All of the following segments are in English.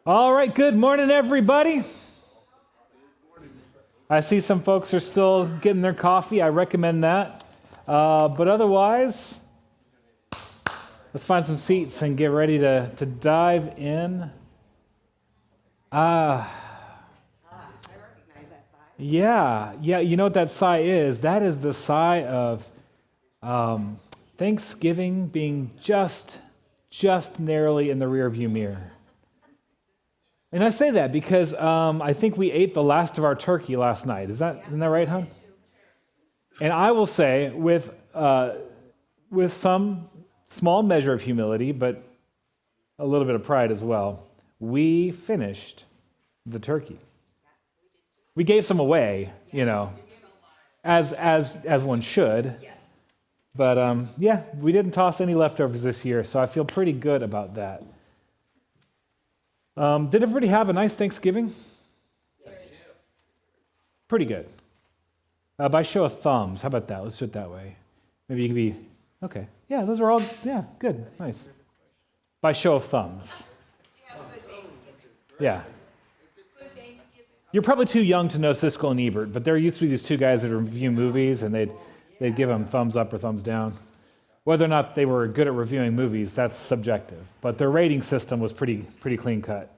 All right, good morning, everybody. I see some folks are still getting their coffee. I recommend that. But otherwise, let's find some seats and get ready to dive in. I recognize that sigh. Yeah, you know what that sigh is? That is the sigh of Thanksgiving being just narrowly in the rearview mirror. And I say that because I think we ate the last of our turkey last night. Isn't that right, hon? And I will say, with some small measure of humility, but a little bit of pride as well, we finished the turkey. We gave some away, as one should. But we didn't toss any leftovers this year, so I feel pretty good about that. Did everybody have a nice Thanksgiving? Yes. Pretty good. By show of thumbs, how about that? Let's do it that way. Maybe you can be, okay. Yeah, those are all, good, nice. By show of thumbs. Yeah. You're probably too young to know Siskel and Ebert, but there used to be these two guys that would review movies, and they'd give them thumbs up or thumbs down. Whether or not they were good at reviewing movies, that's subjective. But their rating system was pretty clean cut.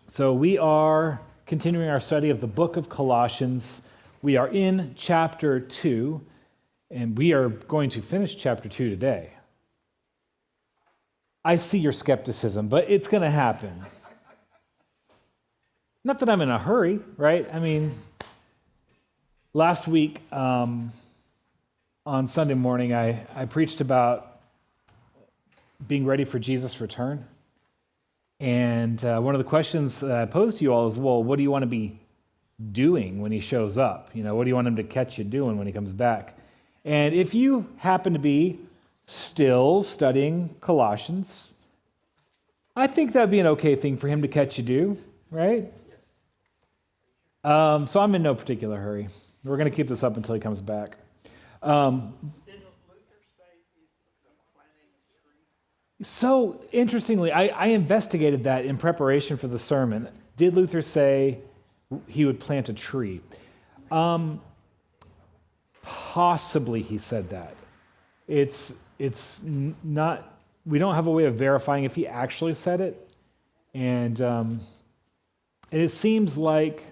So we are continuing our study of the book of Colossians. We are in chapter 2, and we are going to finish chapter 2 today. I see your skepticism, but it's going to happen. Not that I'm in a hurry, right? I mean, last week, on Sunday morning, I preached about being ready for Jesus' return. And one of the questions I posed to you all is, well, what do you want to be doing when he shows up? What do you want him to catch you doing when he comes back? And if you happen to be still studying Colossians, I think that'd be an okay thing for him to catch you do, right? So I'm in no particular hurry. We're going to keep this up until he comes back. Didn't Luther say he's planting a tree? So interestingly, I investigated that in preparation for the sermon. Did Luther say he would plant a tree? Possibly he said that. It's not. We don't have a way of verifying if he actually said it, and it seems like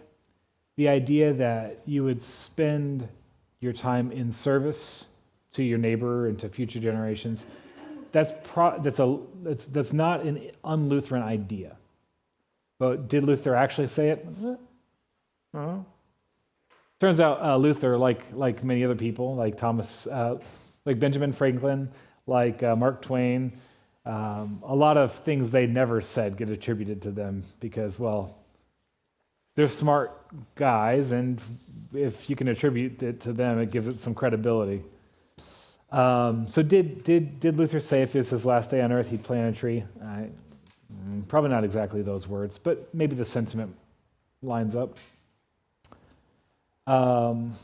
the idea that you would spend your time in service to your neighbor and to future generations, that's not an un-Lutheran idea. But did Luther actually say it? Turns out Luther, like many other people, like Thomas, like Benjamin Franklin, like Mark Twain, a lot of things they never said get attributed to them because, well, they're smart guys, and if you can attribute it to them, it gives it some credibility. So did Luther say if it was his last day on earth, he'd plant a tree? Probably not exactly those words, but maybe the sentiment lines up. All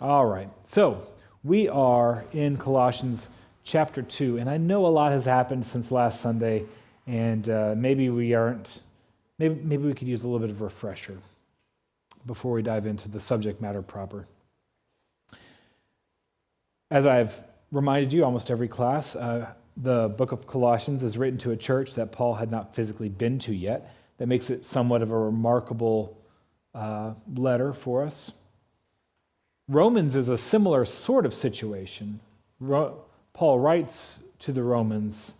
right, so we are in Colossians chapter 2, and I know a lot has happened since last Sunday, and maybe we aren't. Maybe we could use a little bit of a refresher before we dive into the subject matter proper. As I've reminded you almost every class, the book of Colossians is written to a church that Paul had not physically been to yet. That makes it somewhat of a remarkable letter for us. Romans is a similar sort of situation. Paul writes to the Romans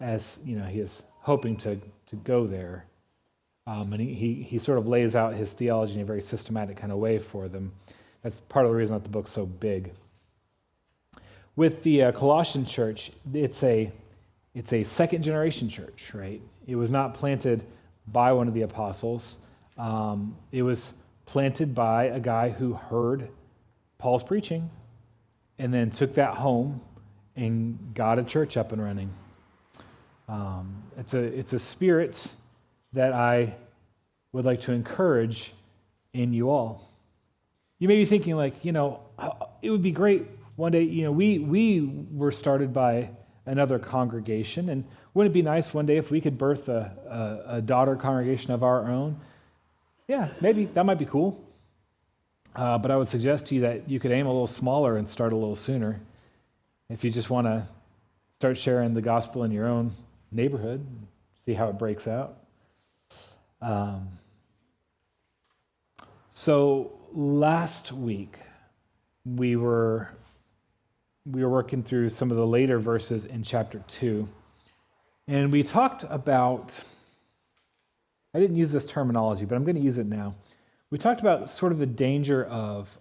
as he is hoping to go there. And he sort of lays out his theology in a very systematic kind of way for them. That's part of the reason that the book's so big. With the Colossian church, it's a second generation church, right? It was not planted by one of the apostles. It was planted by a guy who heard Paul's preaching and then took that home and got a church up and running. It's a spirit that I would like to encourage in you all. You may be thinking it would be great one day, we were started by another congregation. And wouldn't it be nice one day if we could birth a daughter congregation of our own? Yeah, maybe that might be cool. But I would suggest to you that you could aim a little smaller and start a little sooner. If you just want to start sharing the gospel in your own neighborhood, see how it breaks out. So last week, we were working through some of the later verses in chapter 2, and we talked about, I didn't use this terminology, but I'm going to use it now. We talked about sort of the danger of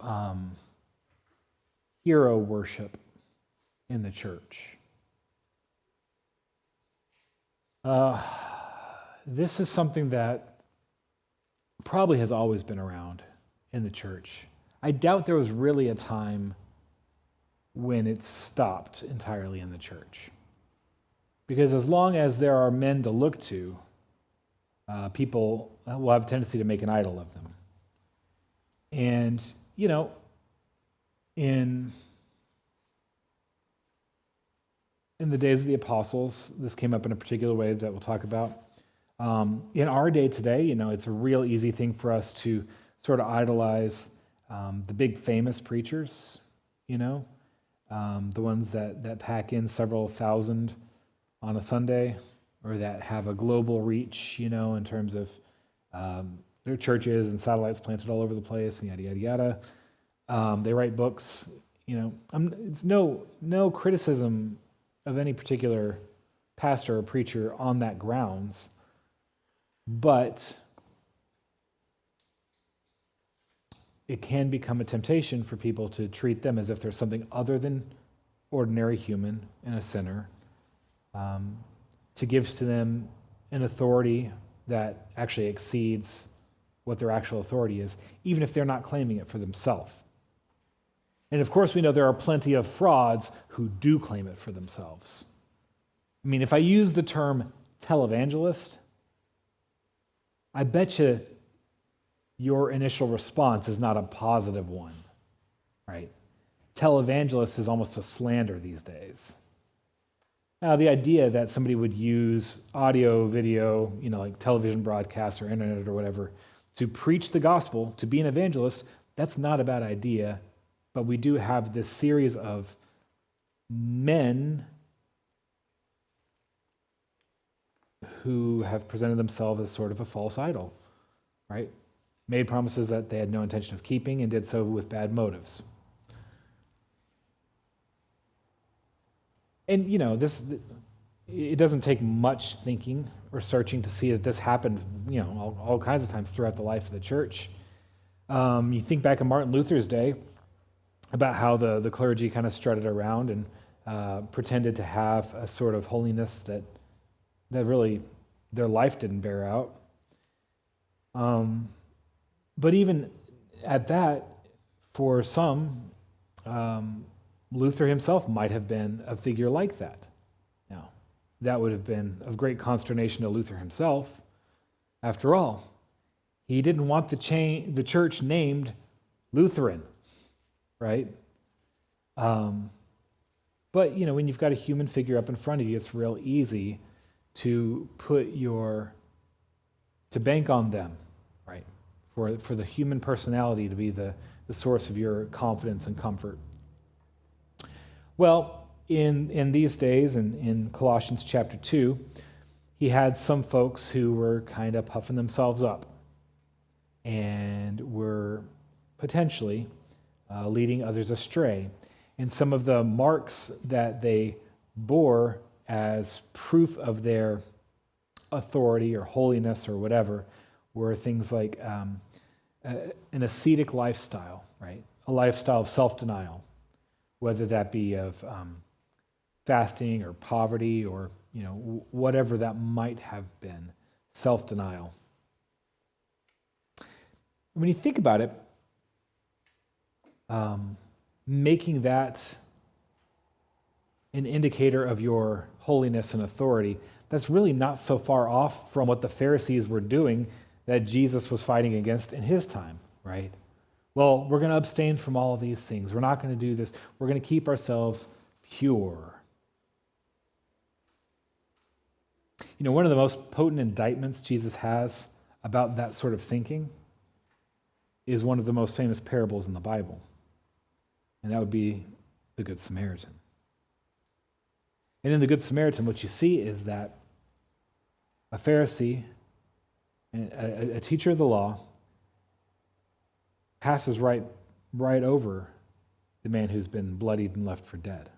hero worship in the church. This is something that probably has always been around in the church. I doubt there was really a time when it stopped entirely in the church. Because as long as there are men to look to, people will have a tendency to make an idol of them. And, you know, in the days of the apostles, this came up in a particular way that we'll talk about. In our day today, you know, it's a real easy thing for us to sort of idolize the big famous preachers, you know, the ones that pack in several thousand on a Sunday, or that have a global reach, you know, in terms of their churches and satellites planted all over the place, and yada, yada, yada. They write books, you know. It's no criticism of any particular pastor or preacher on that grounds, but it can become a temptation for people to treat them as if they're something other than ordinary human and a sinner, to give to them an authority that actually exceeds what their actual authority is, even if they're not claiming it for themselves. And of course, we know there are plenty of frauds who do claim it for themselves. I mean, if I use the term televangelist, I bet you your initial response is not a positive one, right? Televangelist is almost a slander these days. Now, the idea that somebody would use audio, video, you know, like television broadcasts or internet or whatever, to preach the gospel, to be an evangelist, that's not a bad idea. But we do have this series of men who have presented themselves as sort of a false idol, right? Made promises that they had no intention of keeping and did so with bad motives. And, you know, it doesn't take much thinking or searching to see that this happened, you know, all kinds of times throughout the life of the church. You think back in Martin Luther's day about how the clergy kind of strutted around and pretended to have a sort of holiness that really their life didn't bear out. But even at that, for some, Luther himself might have been a figure like that. Now, that would have been of great consternation to Luther himself. After all, he didn't want the church named Lutheran, right? But, you know, when you've got a human figure up in front of you, it's real easy to bank on them, right? For the human personality to be the source of your confidence and comfort. Well, in these days, in Colossians Chapter 2, he had some folks who were kind of puffing themselves up and were potentially leading others astray. And some of the marks that they bore as proof of their authority or holiness or whatever were things like an ascetic lifestyle, right? A lifestyle of self-denial, whether that be of fasting or poverty or, you know, whatever that might have been, self-denial. When you think about it, making that an indicator of your holiness and authority, that's really not so far off from what the Pharisees were doing that Jesus was fighting against in his time, right? Well, we're going to abstain from all of these things. We're not going to do this. We're going to keep ourselves pure. You know, one of the most potent indictments Jesus has about that sort of thinking is one of the most famous parables in the Bible, and that would be the Good Samaritan. And in the Good Samaritan, what you see is that a Pharisee, a teacher of the law, passes right over the man who's been bloodied and left for dead.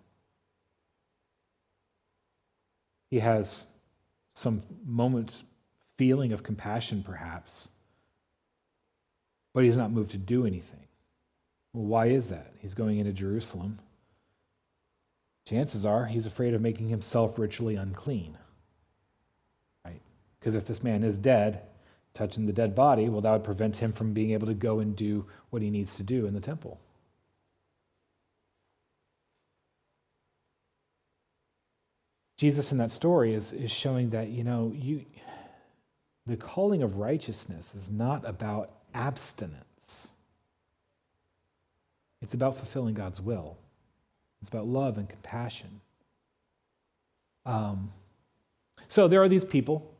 He has some moment feeling of compassion, perhaps, but he's not moved to do anything. Well, why is that? He's going into Jerusalem. Chances are he's afraid of making himself ritually unclean, right? Because if this man is dead, touching the dead body, well, that would prevent him from being able to go and do what he needs to do in the temple. Jesus in that story is showing that, the calling of righteousness is not about abstinence. It's about fulfilling God's will. It's about love and compassion. So there are these people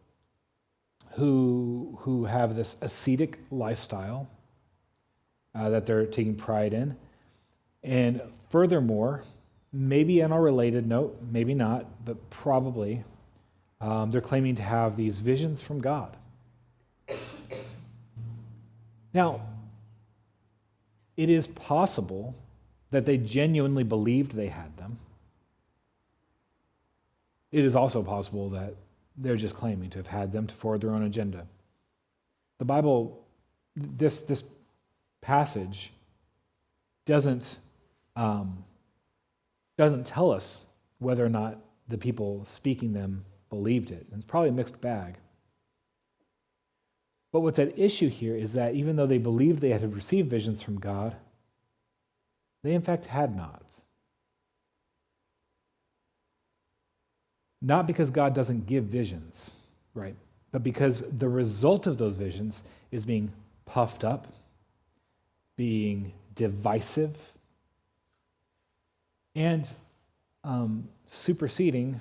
who have this ascetic lifestyle that they're taking pride in. And furthermore, maybe on a related note, maybe not, but probably, they're claiming to have these visions from God. Now, it is possible that they genuinely believed they had them. It is also possible that they're just claiming to have had them to forward their own agenda. The Bible, this passage doesn't tell us whether or not the people speaking them believed it. And it's probably a mixed bag. But what's at issue here is that even though they believed they had received visions from God, they in fact had not. Not because God doesn't give visions, right? But because the result of those visions is being puffed up, being divisive, and superseding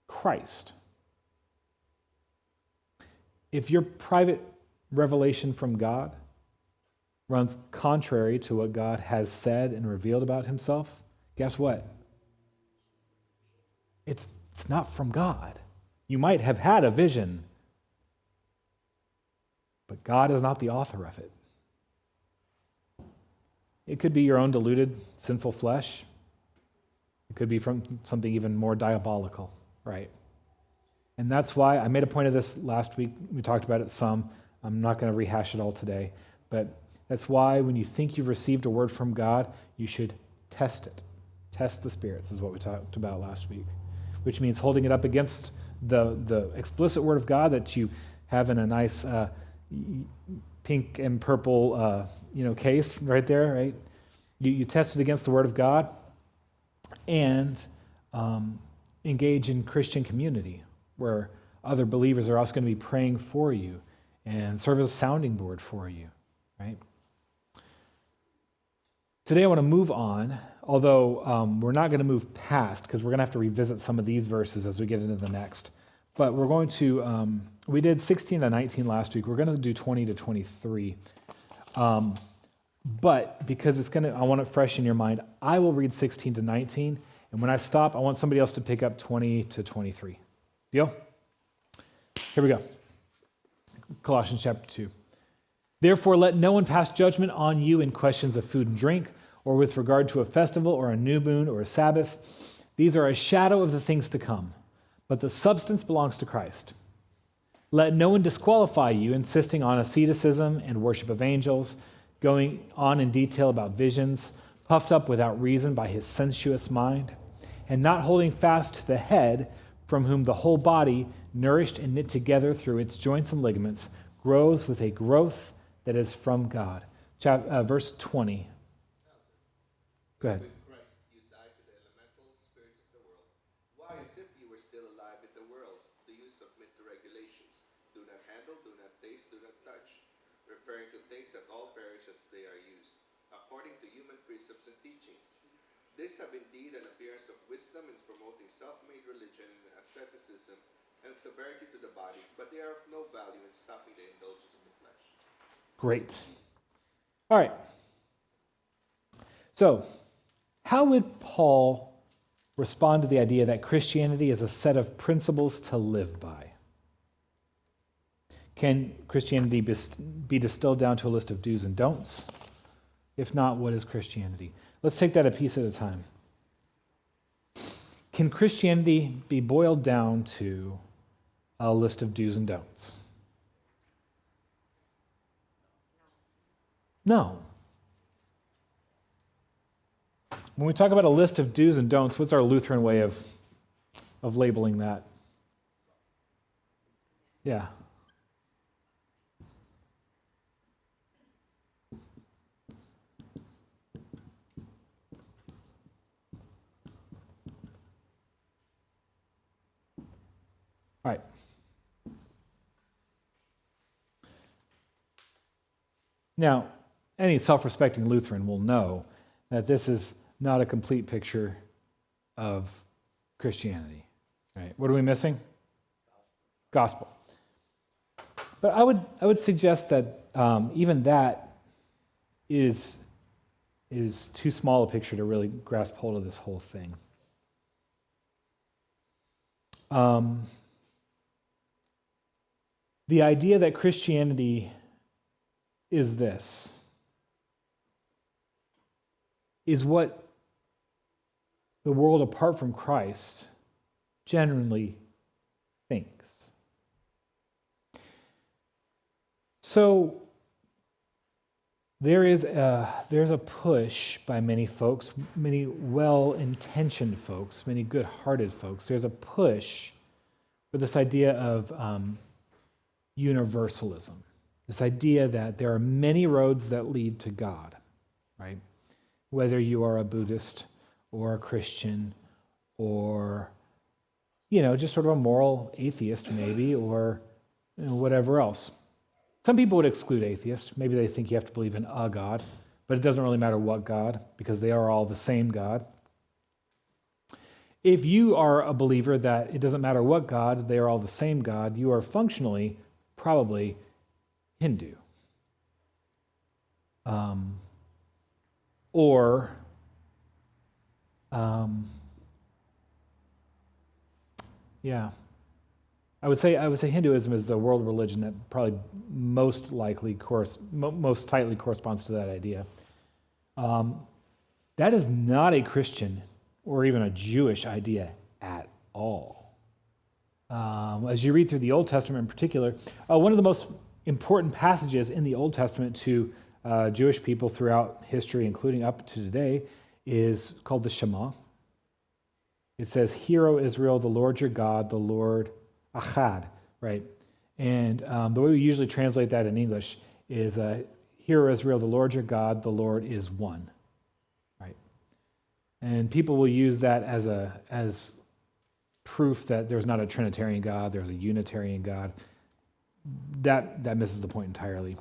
Christ. If your private revelation from God runs contrary to what God has said and revealed about himself, guess what? It's not from God. You might have had a vision, but God is not the author of it. It could be your own deluded, sinful flesh. It could be from something even more diabolical, right? And that's why I made a point of this last week. We talked about it some. I'm not going to rehash it all today. But that's why when you think you've received a word from God, you should test it. Test the spirits is what we talked about last week, which means holding it up against the explicit word of God that you have in a nice pink and purple case right there, right? You test it against the word of God and engage in Christian community where other believers are also going to be praying for you and serve as a sounding board for you, right? Today I want to move on, although we're not going to move past because we're going to have to revisit some of these verses as we get into the next. But we're going to, we did 16 to 19 last week. We're going to do 20 to 23. But because I want it fresh in your mind, I will read 16 to 19. And when I stop, I want somebody else to pick up 20 to 23. Deal? Here we go. Colossians Chapter 2. Therefore, let no one pass judgment on you in questions of food and drink, or with regard to a festival, or a new moon, or a Sabbath. These are a shadow of the things to come, but the substance belongs to Christ. Let no one disqualify you, insisting on asceticism and worship of angels, going on in detail about visions, puffed up without reason by his sensuous mind, and not holding fast to the head, from whom the whole body, nourished and knit together through its joints and ligaments, grows with a growth that is from God. Verse 20. Go ahead. With Christ you died to the elemental spirits of the world. Why, as if you were still alive in the world, do you submit to regulations? Do not handle, do not taste, do not touch, referring to things that all perish as they are used, according to human precepts and teachings. These have indeed an appearance of wisdom in promoting self-made religion and asceticism, and severity to the body, but they are of no value in stopping the indulgence of the flesh. Great. All right. So, how would Paul respond to the idea that Christianity is a set of principles to live by? Can Christianity be distilled down to a list of do's and don'ts? If not, what is Christianity? Let's take that a piece at a time. Can Christianity be boiled down to a list of do's and don'ts? No. When we talk about a list of do's and don'ts, what's our Lutheran way of labeling that? Yeah. All right. Now, any self-respecting Lutheran will know that this is not a complete picture of Christianity. Right? What are we missing? Gospel. But I would suggest that even that is too small a picture to really grasp hold of this whole thing. The idea that Christianity is this is what the world apart from Christ generally thinks. So there's a push by many folks, many well-intentioned folks, many good-hearted folks. There's a push for this idea of universalism, this idea that there are many roads that lead to God, right? Whether you are a Buddhist or a Christian or, just sort of a moral atheist maybe, or whatever else. Some people would exclude atheists. Maybe they think you have to believe in a God, but it doesn't really matter what God, because they are all the same God. If you are a believer that it doesn't matter what God, they are all the same God, you are functionally probably Hindu. I would say Hinduism is the world religion that probably most tightly corresponds to that idea. That is not a Christian or even a Jewish idea at all. As you read through the Old Testament in particular, one of the most important passages in the Old Testament to Jewish people throughout history, including up to today, is called the Shema. It says, "Hear, O Israel, the Lord your God, the Lord Achad," right? And the way we usually translate that in English is, "Hear, O Israel, the Lord your God, the Lord is one," right? And people will use that as proof that there's not a Trinitarian God, there's a Unitarian God. That misses the point entirely.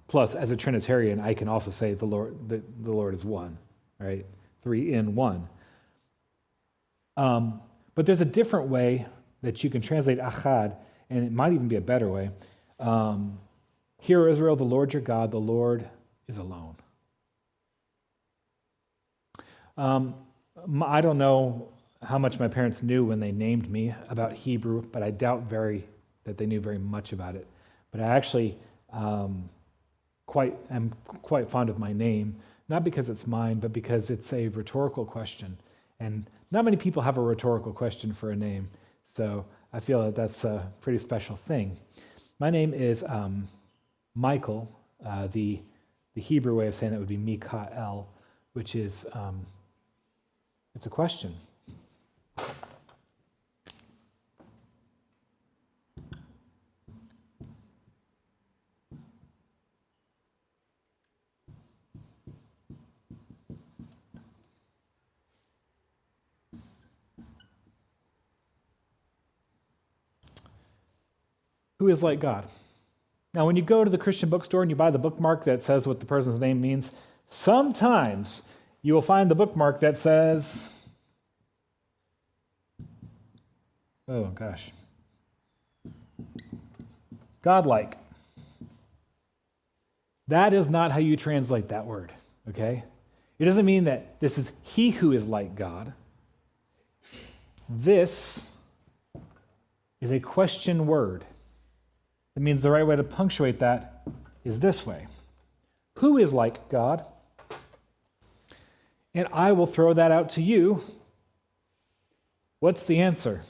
Plus, as a Trinitarian, I can also say the Lord is one, right? 3 in 1. But there's a different way that you can translate achad, and it might even be a better way. "Hear, Israel, the Lord your God, the Lord is alone." I don't know how much my parents knew when they named me about Hebrew, but I doubt that they knew very much about it. But I actually am quite fond of my name, not because it's mine, but because it's a rhetorical question. And not many people have a rhetorical question for a name, so I feel that that's a pretty special thing. My name is Michael. The Hebrew way of saying that would be Mikael, which is, it's a question. Who is like God? Now, when you go to the Christian bookstore and you buy the bookmark that says what the person's name means, sometimes you will find the bookmark that says, oh gosh, godlike. That is not how you translate that word, okay? It doesn't mean that this is he who is like God. This is a question word. It means the right way to punctuate that is this way. Who is like God? And I will throw that out to you. What's the answer?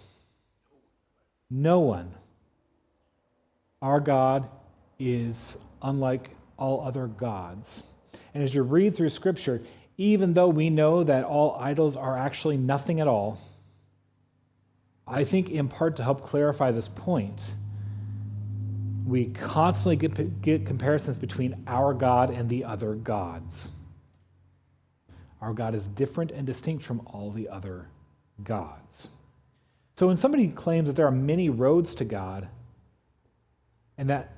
No one. Our God is unlike all other gods. And as you read through Scripture, even though we know that all idols are actually nothing at all, I think in part to help clarify this point, we constantly get comparisons between our God and the other gods. Our God is different and distinct from all the other gods. So when somebody claims that there are many roads to God, and that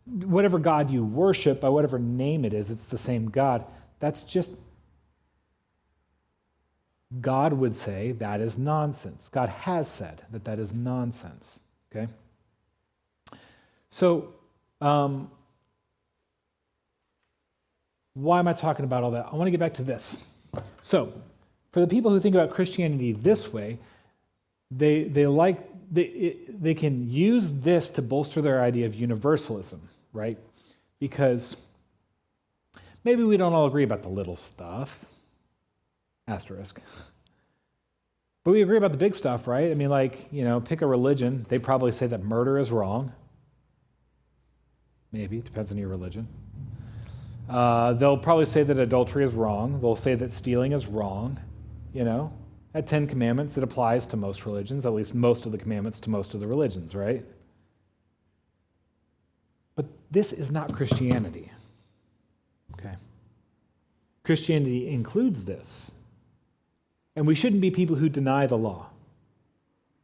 whatever God you worship, by whatever name it is, it's the same God, that's just, God would say that is nonsense. God has said that that is nonsense, okay? So, why am I talking about all that? I want to get back to this. So, for the people who think about Christianity this way, they can use this to bolster their idea of universalism, right? Because maybe we don't all agree about the little stuff, asterisk. But we agree about the big stuff, right? I mean, like, pick a religion. They probably say that murder is wrong. Maybe, depends on your religion. They'll probably say that adultery is wrong. They'll say that stealing is wrong. At 10 Commandments, it applies to most religions, at least most of the commandments to most of the religions, right? But this is not Christianity. Okay? Christianity includes this. And we shouldn't be people who deny the law.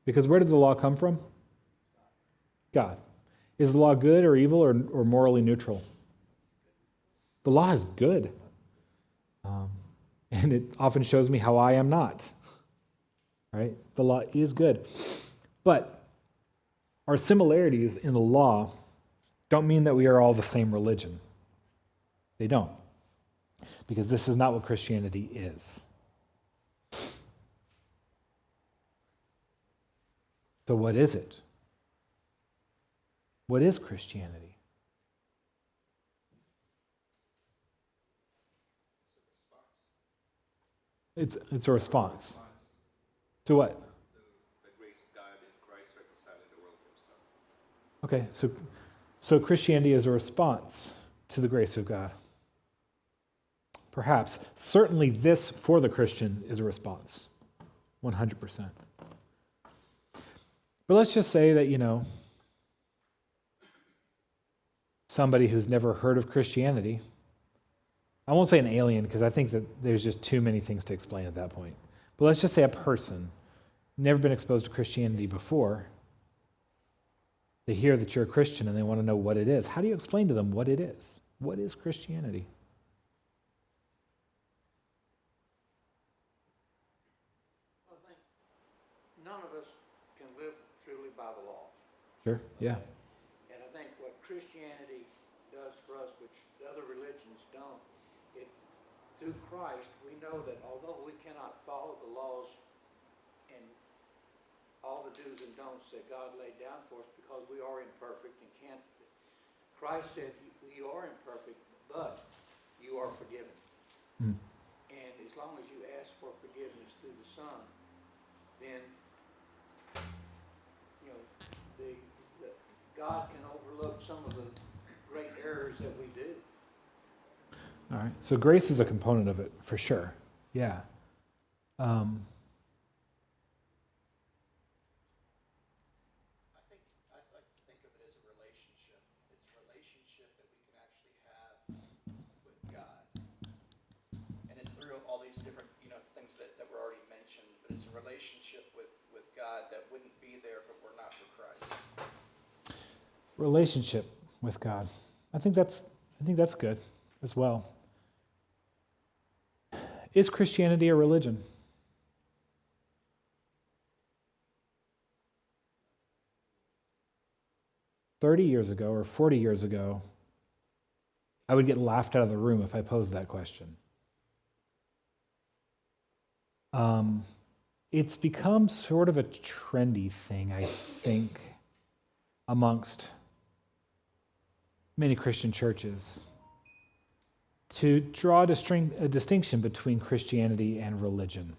Because where did the law come from? God. Is the law good or evil or morally neutral? The law is good. And it often shows me how I am not. Right? The law is good. But our similarities in the law don't mean that we are all the same religion. They don't. Because this is not what Christianity is. So what is it? What is Christianity? It's a response. To what? The grace of God in Christ reconciling the world to himself. Okay, so Christianity is a response to the grace of God. Perhaps. Certainly this, for the Christian, is a response. 100%. But let's just say that, somebody who's never heard of Christianity, I won't say an alien because I think that there's just too many things to explain at that point. But let's just say a person, never been exposed to Christianity before, they hear that you're a Christian and they want to know what it is. How do you explain to them what it is? What is Christianity? I think none of us can live truly by the laws. Sure, yeah. And I think what Christianity does for us, which the other religions don't, through Christ, we know that although we cannot follow the laws and all the do's and don'ts that God laid down for us because we are imperfect and can't, Christ said, you are imperfect, but you are forgiven. Mm. And as long as you ask for forgiveness through the Son, then God can overlook some of the great errors that we do. All right. So grace is a component of it, for sure. Yeah. I'd like to think of it as a relationship. It's a relationship that we can actually have with God. And it's through all these different, things that were already mentioned, but it's a relationship with God that wouldn't be there if it were not for Christ. Relationship with God. I think that's good as well. Is Christianity a religion? 30 years ago or 40 years ago, I would get laughed out of the room if I posed that question. It's become sort of a trendy thing, I think, amongst many Christian churches to draw a distinction between Christianity and religion.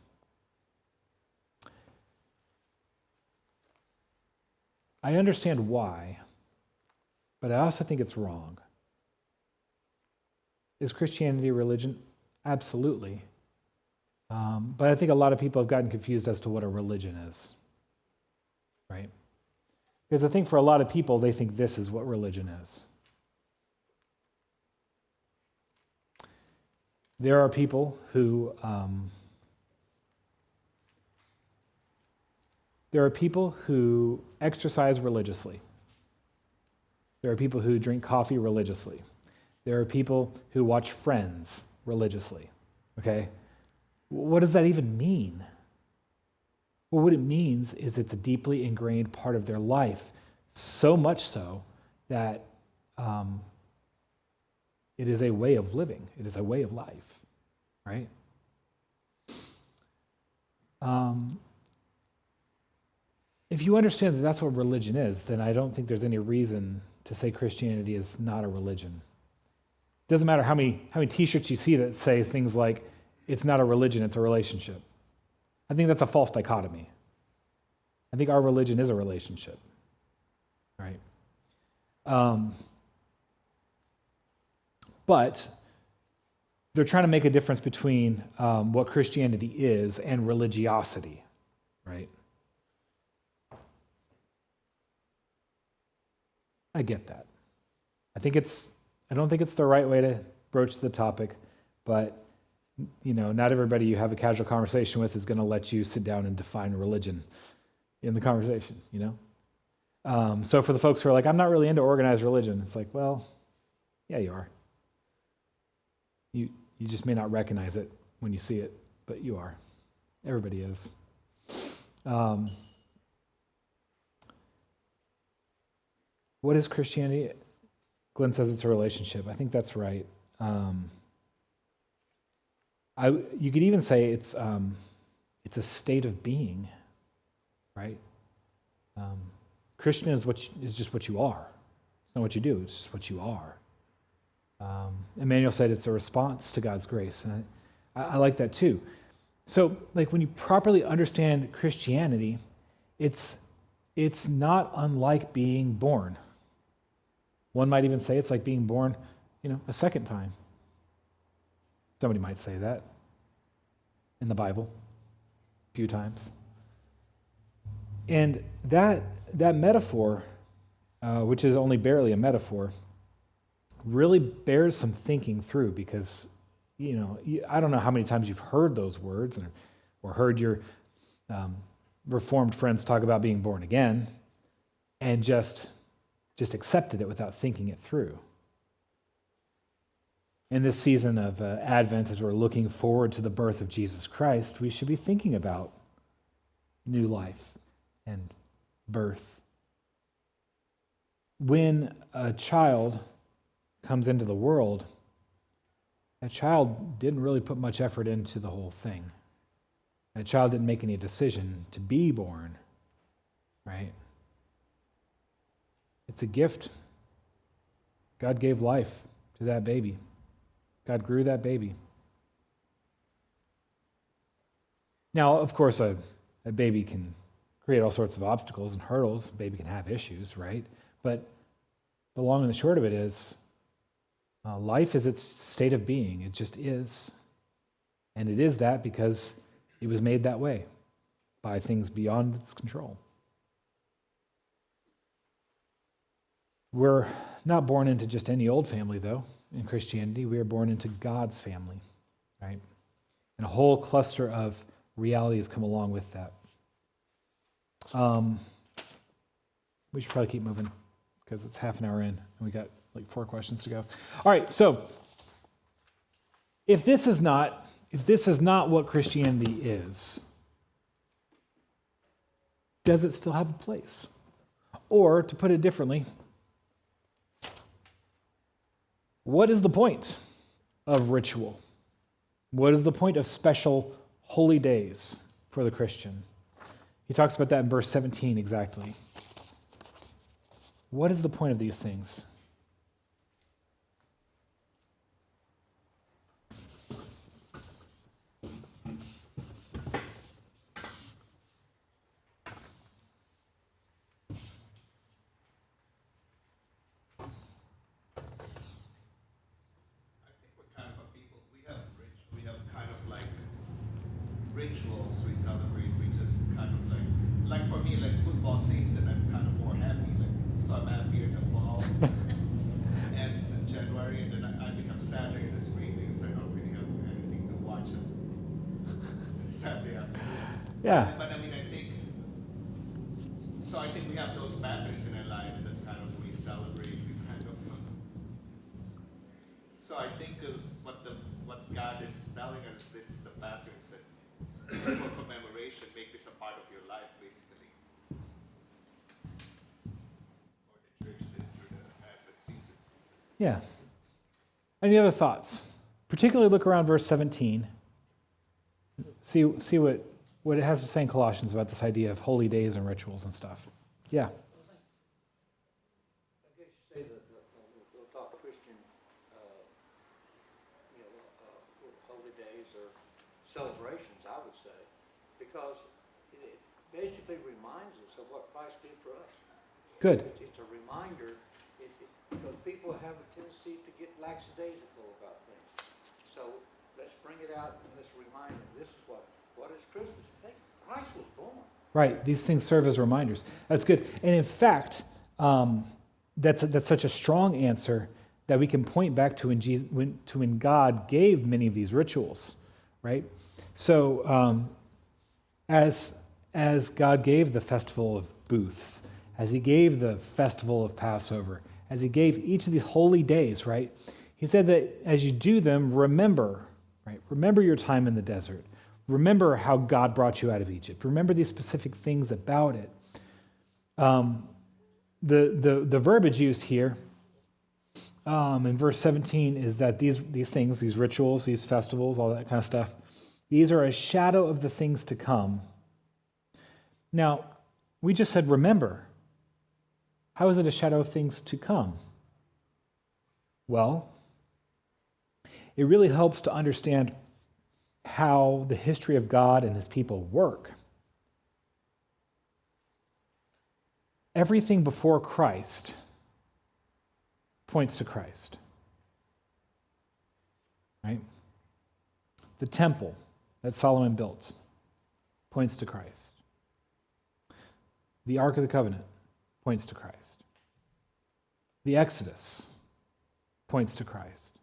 I understand why, but I also think it's wrong. Is Christianity a religion? Absolutely. But I think a lot of people have gotten confused as to what a religion is, right? Because I think for a lot of people, they think this is what religion is. There are people who exercise religiously. There are people who drink coffee religiously. There are people who watch Friends religiously. Okay? What does that even mean? Well, what it means is it's a deeply ingrained part of their life, so much so that it is a way of living. It is a way of life, right? If you understand that that's what religion is, then I don't think there's any reason to say Christianity is not a religion. It doesn't matter how many T-shirts you see that say things like, it's not a religion, it's a relationship. I think that's a false dichotomy. I think our religion is a relationship, right? But they're trying to make a difference between what Christianity is and religiosity, right? I get that. I don't think it's the right way to broach the topic, but not everybody you have a casual conversation with is going to let you sit down and define religion in the conversation, So for the folks who are like, I'm not really into organized religion, it's like, well, yeah, you are. You just may not recognize it when you see it, but you are. Everybody is. What is Christianity? Glenn says it's a relationship. I think that's right. You could even say it's a state of being, right? Christian is just what you are. It's not what you do, it's just what you are. Emmanuel said it's a response to God's grace, and I like that too. So, like, when you properly understand Christianity, it's not unlike being born. One might even say it's like being born, a second time. Somebody might say that in the Bible a few times. And that metaphor, which is only barely a metaphor, really bears some thinking through because, I don't know how many times you've heard those words or heard your Reformed friends talk about being born again and just accepted it without thinking it through. In this season of Advent, as we're looking forward to the birth of Jesus Christ, we should be thinking about new life and birth. When a child comes into the world, that child didn't really put much effort into the whole thing. That child didn't make any decision to be born, right? It's a gift. God gave life to that baby. God grew that baby. Now, of course, a baby can create all sorts of obstacles and hurdles. A baby can have issues, right? But the long and the short of it is, life is its state of being. It just is. And it is that because it was made that way by things beyond its control. We're not born into just any old family, though. In Christianity, we are born into God's family, right? And a whole cluster of realities come along with that. We should probably keep moving because it's half an hour in and we got like 4 questions to go. All right, so if this is not what Christianity is, does it still have a place? Or, to put it differently, What is the point of ritual? What is the point of special holy days for the Christian? He talks about that in verse 17 exactly. What is the point of these things? I think we're kind of a people. We have kind of like rituals we celebrate. We just kind of like for me, like football season, I'm kind of more happy. Like so, I'm happy in the fall, ends in January, and then I become sadder in the spring because I don't really have anything to watch on Saturday afternoon. Yeah. But I mean, I think we have those patterns in our life that kind of we celebrate. We kind of. So I think what God is telling us, this is the patterns that for commemoration make this a part of your life, basically. Or the church did through the Advent season. Yeah. Any other thoughts? Particularly look around verse 17. See what it has to say in Colossians about this idea of holy days and rituals and stuff. Yeah. I guess you say that we'll talk Christian, holy days or celebrations, I would say, because it basically reminds us of what Christ did for us. Good. It's a reminder, because people have a tendency to get lackadaisical about things. So let's bring it out and let's remind them, this is what is Christmas? Hey, Christ was born. Right. These things serve as reminders. That's good. And in fact, that's such a strong answer that we can point back to when God gave many of these rituals, right? So as God gave the festival of booths, as he gave the festival of Passover, as he gave each of these holy days, right? He said that as you do them, remember, right? Remember your time in the desert. Remember how God brought you out of Egypt. Remember these specific things about it. The verbiage used here in verse 17 is that these things, these rituals, these festivals, all that kind of stuff, these are a shadow of the things to come. Now, we just said remember. How is it a shadow of things to come? Well, it really helps to understand how the history of God and his people work. Everything before Christ points to Christ. Right? The temple that Solomon built points to Christ. The Ark of the Covenant points to Christ. The Exodus points to Christ.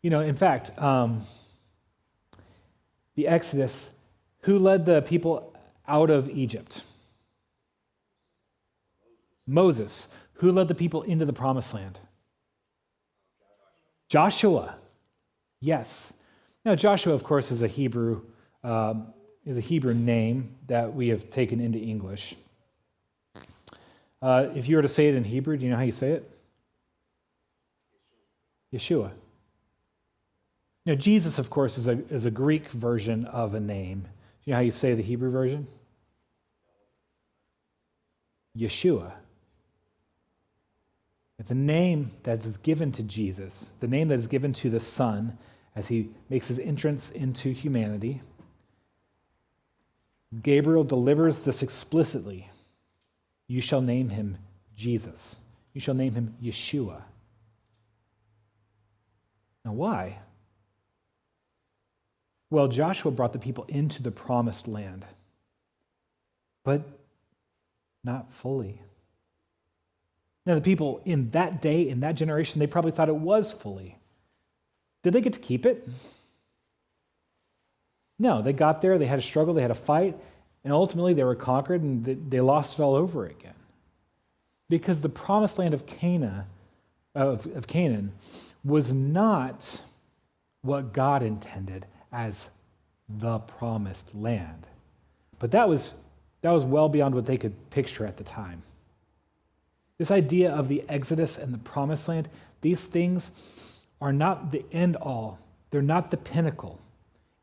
In fact, the Exodus, who led the people out of Egypt? Moses. Who led the people into the promised land? Joshua. Yes. Now, Joshua, of course, is a Hebrew name that we have taken into English. If you were to say it in Hebrew, do you know how you say it? Yeshua. Now, Jesus, of course, is a Greek version of a name. Do you know how you say the Hebrew version? Yeshua. It's a name that is given to Jesus, the name that is given to the Son as he makes his entrance into humanity. Gabriel delivers this explicitly. You shall name him Jesus. You shall name him Yeshua. Now, why? Well, Joshua brought the people into the promised land, but not fully. Now, the people in that day, in that generation, they probably thought it was fully. Did they get to keep it? No, they got there, they had a struggle, they had a fight, and ultimately they were conquered and they lost it all over again. Because the promised land of Canaan was not what God intended as the promised land. But that was well beyond what they could picture at the time. This idea of the Exodus and the Promised Land, these things are not the end all. They're not the pinnacle.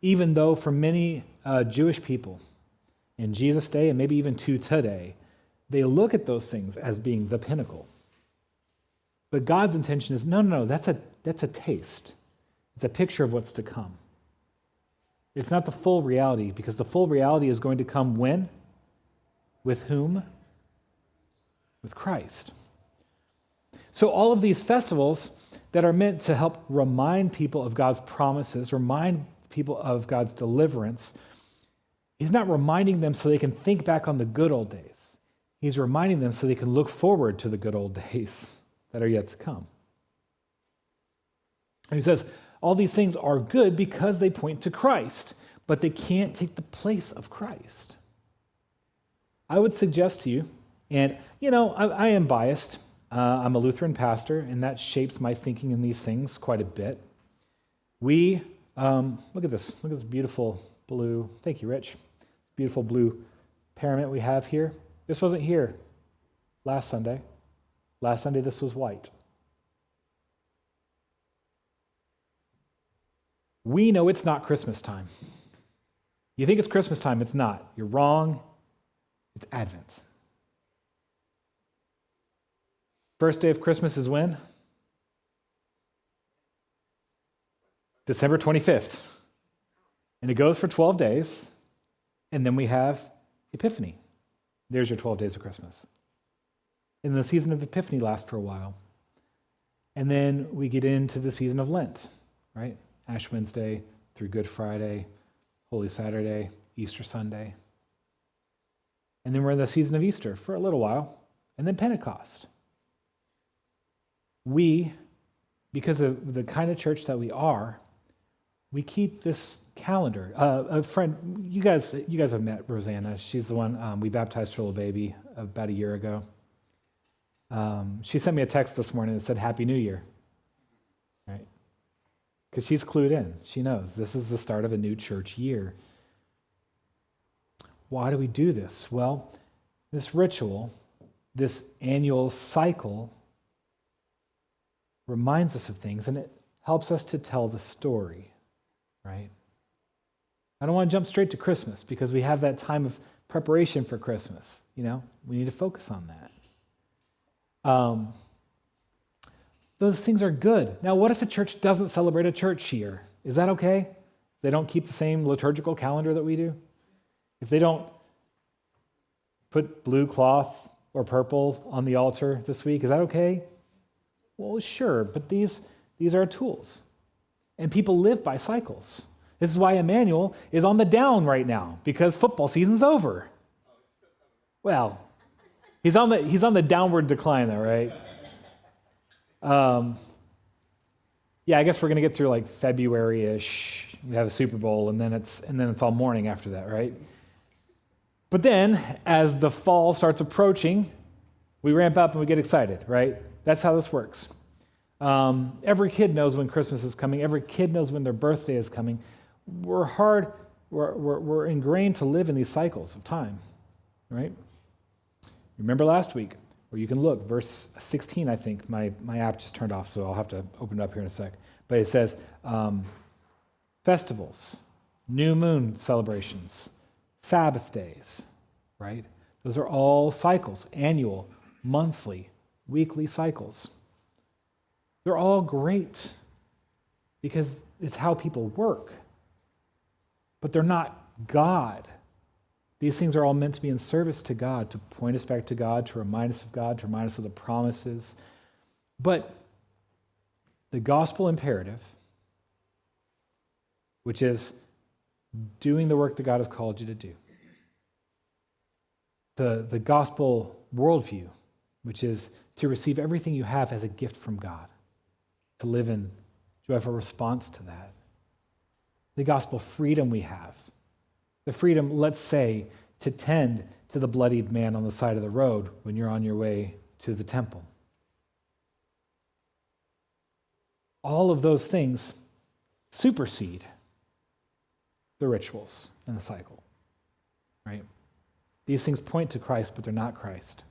Even though for many Jewish people in Jesus' day and maybe even to today, they look at those things as being the pinnacle. But God's intention is, no, that's a taste. It's a picture of what's to come. It's not the full reality, because the full reality is going to come when? With whom? With Christ. So all of these festivals that are meant to help remind people of God's promises, remind people of God's deliverance, He's not reminding them so they can think back on the good old days. He's reminding them so they can look forward to the good old days that are yet to come. And he says, all these things are good because they point to Christ, but they can't take the place of Christ. I would suggest to you, and I am biased. I'm a Lutheran pastor, and that shapes my thinking in these things quite a bit. We, look at this beautiful blue, thank you, Rich, beautiful blue parament we have here. This wasn't here last Sunday. Last Sunday, this was white. We know it's not Christmas time. You think it's Christmas time, it's not. You're wrong. It's Advent. First day of Christmas is when? December 25th. And it goes for 12 days, and then we have Epiphany. There's your 12 days of Christmas. And the season of Epiphany lasts for a while. And then we get into the season of Lent, right? Ash Wednesday through Good Friday, Holy Saturday, Easter Sunday. And then we're in the season of Easter for a little while, and then Pentecost. We, because of the kind of church that we are, we keep this calendar. A friend, you guys have met Rosanna. She's the one we baptized her little baby about a year ago. She sent me a text this morning that said, Happy New Year. Right? Because she's clued in. She knows this is the start of a new church year. Why do we do this? Well, this ritual, this annual cycle, reminds us of things, and it helps us to tell the story, right? I don't want to jump straight to Christmas because we have that time of preparation for Christmas. We need to focus on that. Those things are good. Now, what if a church doesn't celebrate a church year? Is that okay? They don't keep the same liturgical calendar that we do? If they don't put blue cloth or purple on the altar this week, is that okay? Well, sure, but these are tools. And people live by cycles. This is why Emmanuel is on the down right now, because football season's over. Well, he's on the downward decline though, right? I guess we're going to get through like February-ish. We have a Super Bowl, and then it's all morning after that, right? But then, as the fall starts approaching, we ramp up and we get excited, right? That's how this works. Every kid knows when Christmas is coming. Every kid knows when their birthday is coming. We're ingrained to live in these cycles of time, right? Remember last week, where you can look, verse 16, I think. My app just turned off, so I'll have to open it up here in a sec. But it says, festivals, new moon celebrations, Sabbath days, right? Those are all cycles, annual, monthly, weekly cycles. They're all great because it's how people work. But they're not God. These things are all meant to be in service to God, to point us back to God, to remind us of God, to remind us of the promises. But the gospel imperative, which is doing the work that God has called you to do. The gospel worldview, which is to receive everything you have as a gift from God, to live in joyful response to that. The gospel freedom we have, the freedom, let's say, to tend to the bloodied man on the side of the road when you're on your way to the temple. All of those things supersede the rituals and the cycle, right? These things point to Christ, but they're not Christ.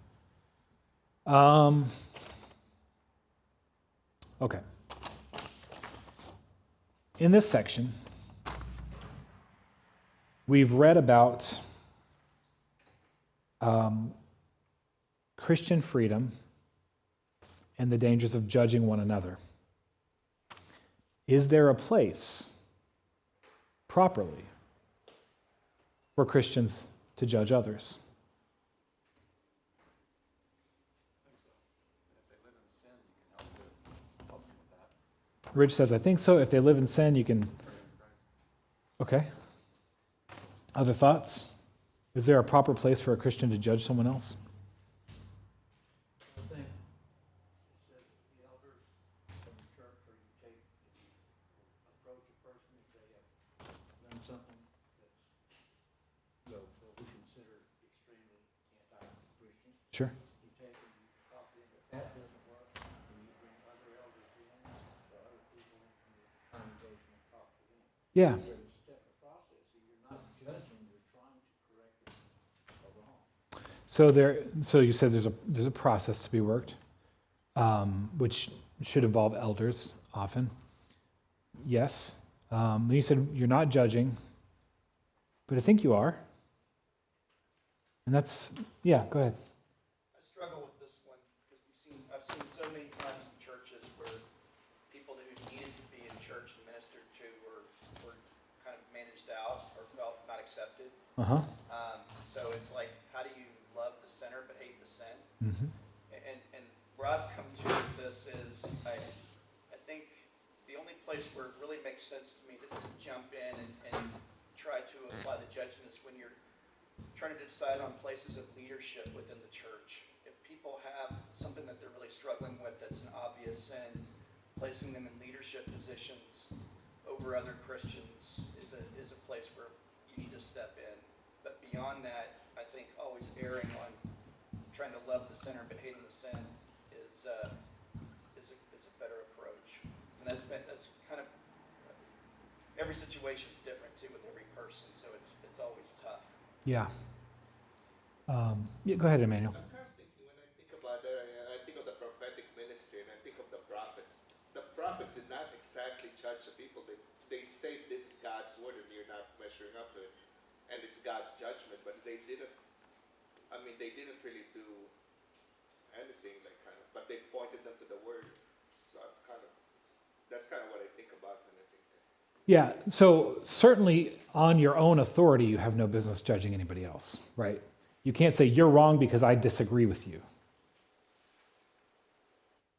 Okay. In this section, we've read about Christian freedom and the dangers of judging one another. Is there a place properly for Christians to judge others? Rich says, I think so. If they live in sin, you can... Okay. Other thoughts? Is there a proper place for a Christian to judge someone else? I think it says the elders from the church, or you take, approach a person if they have done something that's, what we consider extremely anti-Christian. Sure. You take and you talk to them, if that doesn't work, then you bring other elders in, or other people in from the congregation and talk to them. Yeah. There's a step of process, so you're not judging, you're trying to correct a wrong. So you said there's a process to be worked, which should involve elders often. Yes. You said you're not judging, but I think you are. And that's, yeah, go ahead. I struggle with this one because I've seen so many times in churches where people who needed to be in church and ministered to were kind of managed out or felt not accepted. Uh-huh. So it's like, how do you love the sinner but hate the sin? Mm-hmm. And where I've come to with this is I think the only place where it really makes sense to me to jump in and try to apply the judgment is when you're trying to decide on places of leadership within the church. If people have something that they're really struggling with that's an obvious sin, placing them in leadership positions over other Christians is a place where you need to step in. But beyond that, I think always erring on trying to love the sinner but hating the sin is a better approach. And that's kind of every situation is different too with every person, so it's always tough. Yeah. Yeah, go ahead, Emmanuel. I'm kind of thinking, when I think about that, I think of the prophetic ministry and I think of the prophets. The prophets did not exactly judge the people. They say this is God's word and you're not measuring up to it. And it's God's judgment, but they didn't really do anything but they pointed them to the word. So that's kind of what I think about when I think that. Yeah, so certainly on your own authority, you have no business judging anybody else, right? You can't say, you're wrong because I disagree with you.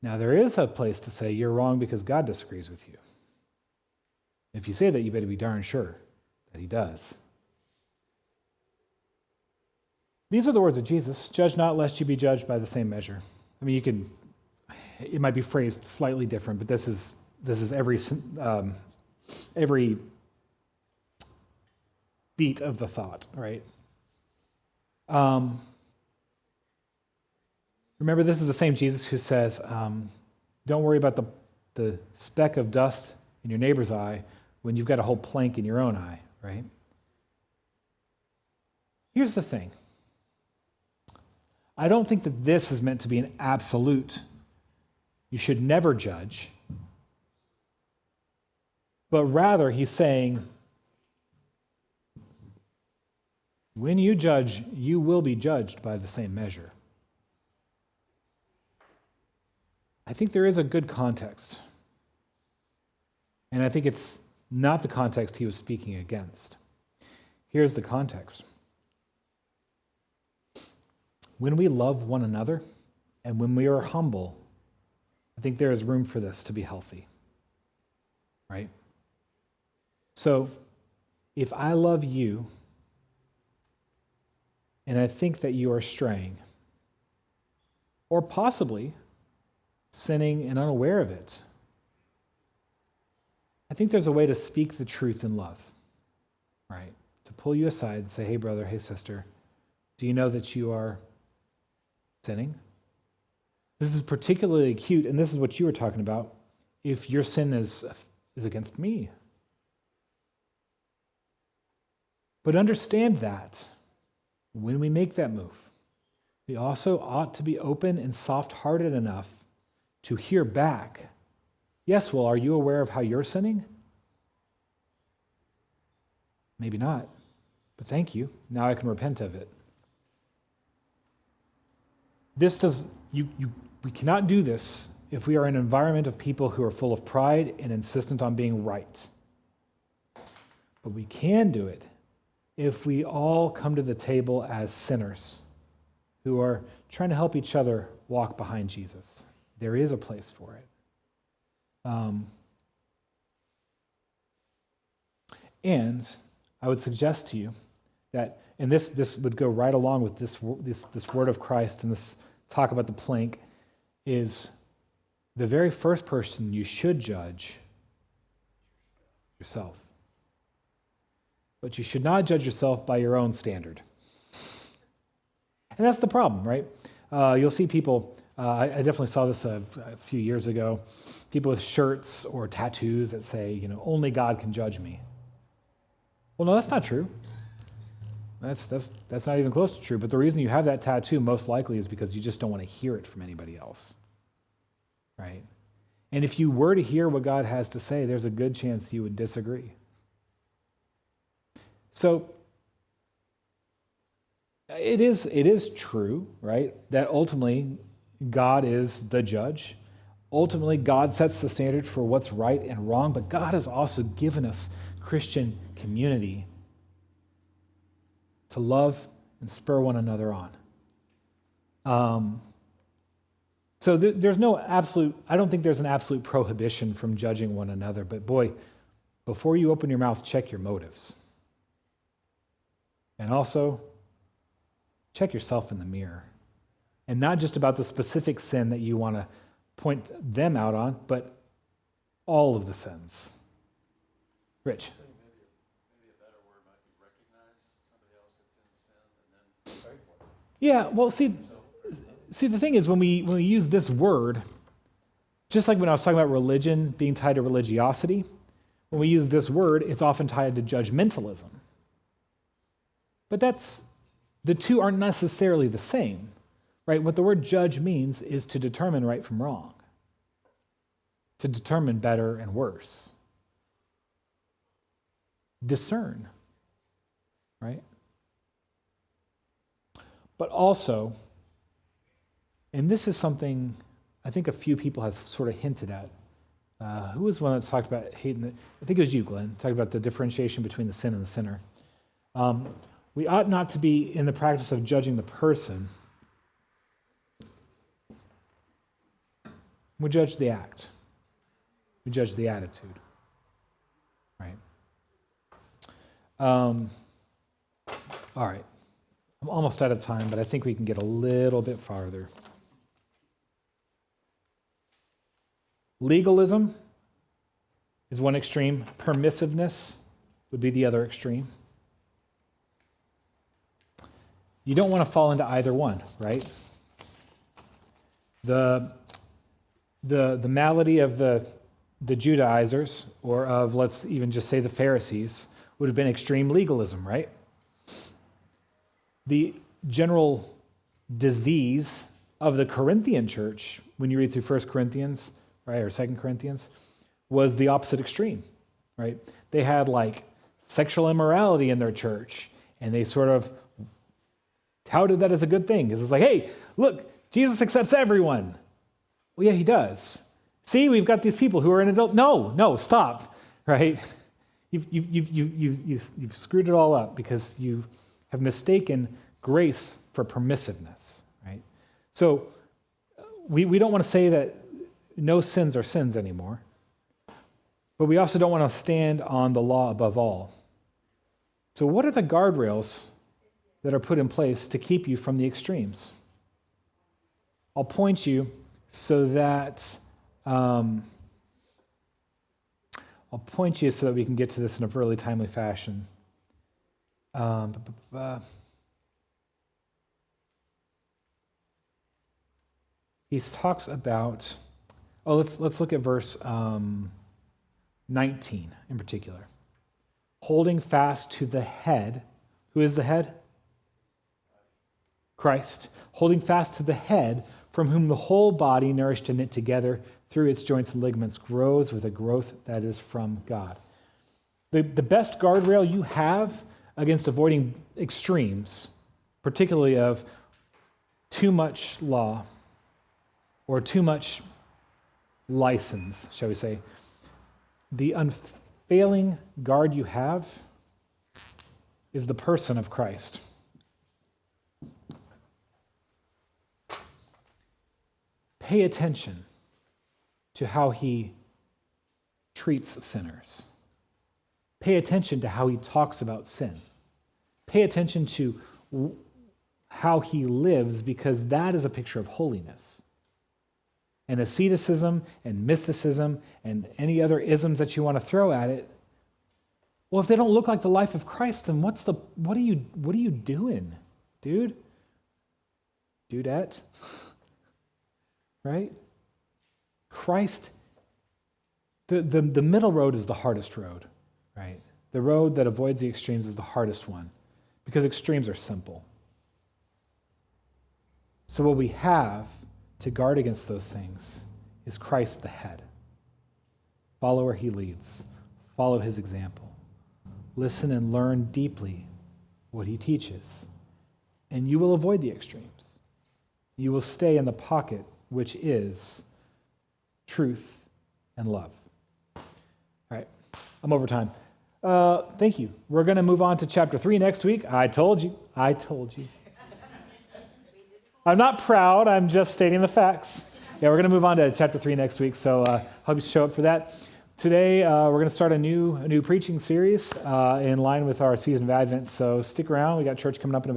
Now, there is a place to say, you're wrong because God disagrees with you. If you say that, you better be darn sure that he does. These are the words of Jesus, judge not lest you be judged by the same measure. I mean, it might be phrased slightly different, but this is every beat of the thought, right? Remember, this is the same Jesus who says, don't worry about the speck of dust in your neighbor's eye when you've got a whole plank in your own eye, right? Here's the thing. I don't think that this is meant to be an absolute. You should never judge. But rather, he's saying, when you judge, you will be judged by the same measure. I think there is a good context. And I think it's not the context he was speaking against. Here's the context. When we love one another and when we are humble, I think there is room for this to be healthy. Right? So, if I love you and I think that you are straying, or possibly sinning and unaware of it, I think there's a way to speak the truth in love, right? To pull you aside and say, hey, brother, hey, sister, do you know that you are sinning? This is particularly acute, and this is what you were talking about, if your sin is against me. But understand that when we make that move, we also ought to be open and soft-hearted enough to hear back. Yes, well, are you aware of how you're sinning? Maybe not, but thank you. Now I can repent of it. We cannot do this if we are in an environment of people who are full of pride and insistent on being right. But we can do it if we all come to the table as sinners who are trying to help each other walk behind Jesus. There is a place for it. And I would suggest to you that, and this would go right along with this word of Christ and this talk about the plank, is the very first person you should judge yourself. But you should not judge yourself by your own standard. And that's the problem, right? You'll see people, I definitely saw this a few years ago, people with shirts or tattoos that say, only God can judge me. Well, no, that's not true. That's not even close to true. But the reason you have that tattoo most likely is because you just don't want to hear it from anybody else, right? And if you were to hear what God has to say, there's a good chance you would disagree. So it is true, right, that ultimately God is the judge. Ultimately, God sets the standard for what's right and wrong, but God has also given us Christian community to love and spur one another on. So there's no absolute, I don't think there's an absolute prohibition from judging one another, but boy, before you open your mouth, check your motives. And also, check yourself in the mirror. And not just about the specific sin that you want to point them out on, but all of the sins. Rich. Maybe a better word might be recognize somebody else that's in sin and then pray for them. Yeah, well, see, the thing is, when we use this word, just like when I was talking about religion being tied to religiosity, when we use this word, it's often tied to judgmentalism. But the two aren't necessarily the same, right? What the word judge means is to determine right from wrong, to determine better and worse. Discern, right? But also, and this is something I think a few people have sort of hinted at. Who was one that talked about hating the, I think it was you, Glenn, talked about the differentiation between the sin and the sinner. We ought not to be in the practice of judging the person. We judge the act. We judge the attitude. Right? All right. I'm almost out of time, but I think we can get a little bit farther. Legalism is one extreme. Permissiveness would be the other extreme. You don't want to fall into either one, right? The malady of the Judaizers, or of, let's even just say, the Pharisees, would have been extreme legalism, right? The general disease of the Corinthian church, when you read through 1 Corinthians, right, or 2 Corinthians, was the opposite extreme, right? They had like sexual immorality in their church, and they sort of touted that as a good thing, because it's like, hey, look, Jesus accepts everyone. Well, yeah, he does. See, we've got these people who are in adult. No, stop, right? You've screwed it all up because you have mistaken grace for permissiveness, right? So we don't want to say that no sins are sins anymore, but we also don't want to stand on the law above all. So what are the guardrails that are put in place to keep you from the extremes? I'll point you so that we can get to this in a really timely fashion. He talks about, let's look at verse 19 in particular. Holding fast to the head. Who is the head? Christ, holding fast to the head, from whom the whole body, nourished and knit together through its joints and ligaments, grows with a growth that is from God. The best guardrail you have against avoiding extremes, particularly of too much law or too much license, shall we say, the unfailing guard you have is the person of Christ. Pay attention to how he treats sinners. Pay attention to how he talks about sin. Pay attention to how he lives, because that is a picture of holiness. And asceticism and mysticism and any other isms that you want to throw at it, well, if they don't look like the life of Christ, then what are you doing, dude? Dudette? Right? Christ, the middle road is the hardest road, right? The road that avoids the extremes is the hardest one, because extremes are simple. So what we have to guard against those things is Christ the head. Follow where he leads. Follow his example. Listen and learn deeply what he teaches, and you will avoid the extremes. You will stay in the pocket, which is truth and love. All right, I'm over time. Thank you. We're going to move on to chapter 3 next week. I told you. I'm not proud. I'm just stating the facts. Yeah, we're going to move on to chapter 3 next week, so hope you show up for that. Today, we're going to start a new preaching series in line with our season of Advent, so stick around. We got church coming up in about